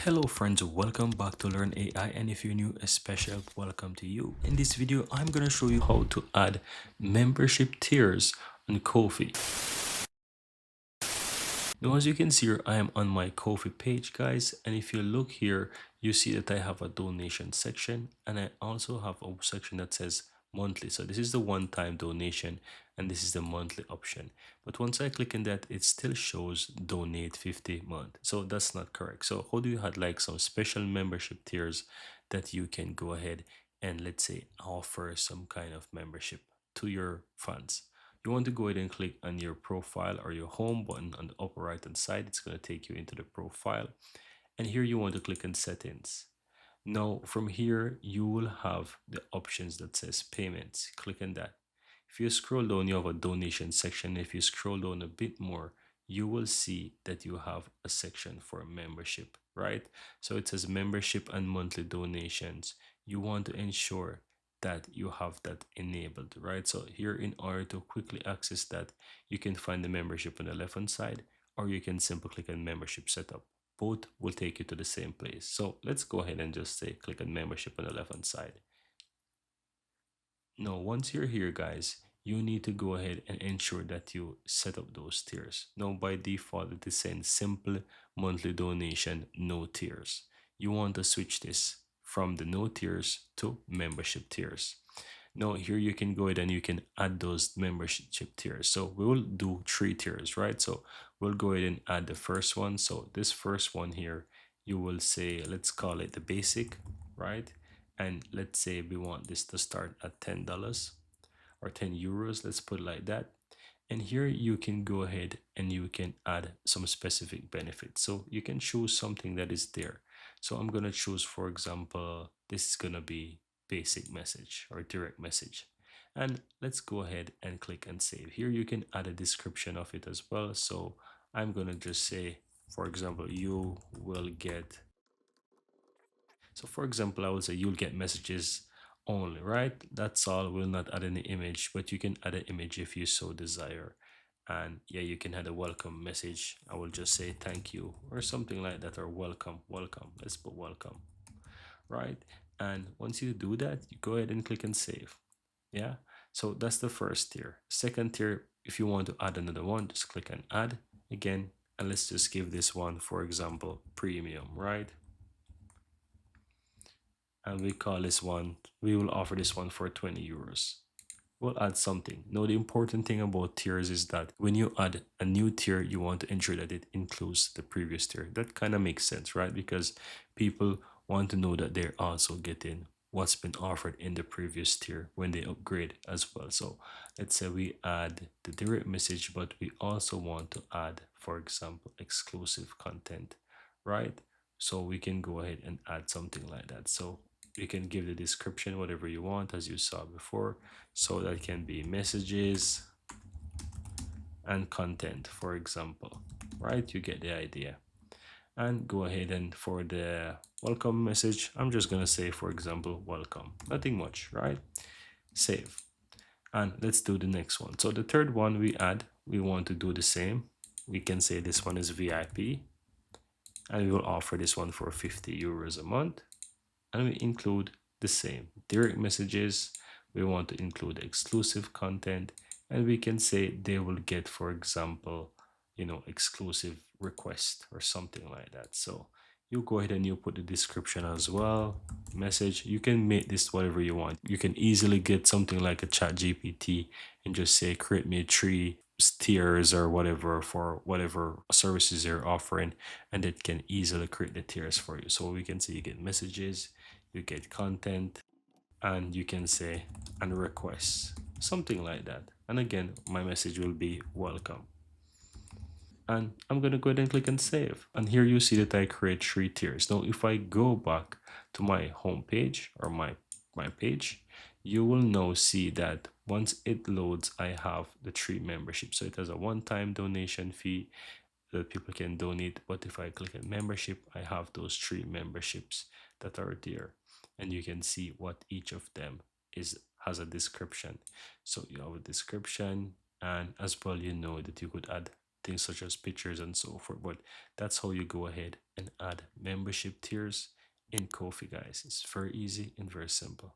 Hello friends, welcome back to Learn AI, and if you're new, a special welcome to you. In this video, I'm going to show you how to add membership tiers on Ko-fi. Now as you can see here, I am on my Ko-fi page, guys, and if you look here, you see that I have a donation section, and I also have a section that says monthly. So this is the one-time donation, and this is the monthly option. But once I click on that, it still shows donate 50 month. So that's not correct. So how do you have like some special membership tiers that you can go ahead and, let's say, offer some kind of membership to your fans? You want to go ahead and click on your profile or your home button on the upper right hand side. It's going to take you into the profile, and here you want to click on settings. Now from here you will have the options that says payments. Click on that. If you scroll down, you have a donation section. If you scroll down a bit more, you will see that you have a section for membership, right? So it says membership and monthly donations. You want to ensure that you have that enabled, right? So here, in order to quickly access that, you can find the membership on the left hand side, or you can simply click on membership setup. Both will take you to the same place. So let's go ahead and just say click on membership on the left hand side. Now, once you're here, guys, you need to go ahead and ensure that you set up those tiers. Now, by default, it is saying simple monthly donation, no tiers. You want to switch this from the no tiers to membership tiers. Now, here you can go ahead and you can add those membership tiers. So we will do 3 tiers, right? So we'll go ahead and add the first one. So this first one here, you will say, let's call it the basic, right? And let's say we want this to start at $10 or 10 euros. Let's put it like that. And here you can go ahead and you can add some specific benefits. So you can choose something that is there. So I'm going to choose, for example, this is going to be basic message or direct message. And let's go ahead and click and save. Here you can add a description of it as well. So I'm going to just say, for example, you will get, so for example, I would say you'll get messages only, right? That's all. We'll not add any image, but you can add an image if you so desire. And yeah, you can add a welcome message. I will just say thank you or something like that, or welcome, welcome. Let's put welcome, right? And once you do that, you go ahead and click and save. Yeah. So that's the first tier. Second tier, if you want to add another one, just click on add again. And let's just give this one, for example, premium, right? And we call this one, we will offer this one for 20 euros. We'll add something. Now, the important thing about tiers is that when you add a new tier, you want to ensure that it includes the previous tier. That kind of makes sense, right? Because people want to know that they're also getting what's been offered in the previous tier when they upgrade as well. So let's say we add the direct message, but we also want to add, for example, exclusive content, right? So we can go ahead and add something like that. So you can give the description whatever you want, as you saw before. So that can be messages and content, for example, right? You get the idea. And go ahead, and for the welcome message, I'm just gonna say, for example, welcome. Nothing much, right? Save. And let's do the next one. So the third one we want to do the same. We can say this one is VIP, and we will offer this one for 50 euros a month. And we include the same direct messages. We want to include exclusive content, and we can say they will get, for example, exclusive request or something like that. So you go ahead and you put the description as well, message. You can make this whatever you want. You can easily get something like a chat GPT and just say create me 3 tiers or whatever for whatever services you're offering, and it can easily create the tiers for you. So we can say you get messages, you get content, and you can say and requests, something like that. And again, my message will be welcome. And I'm going to go ahead and click and save. And here you see that I create 3 tiers. Now, if I go back to my home page or my page, you will now see that once it loads, I have the 3 memberships. So it has a one-time donation fee that people can donate. But if I click on membership, I have those 3 memberships that are there. And you can see what each of them has a description. So you have a description, and as well, that you could add things such as pictures and so forth. But that's how you go ahead and add membership tiers in Kofi, guys. It's very easy and very simple.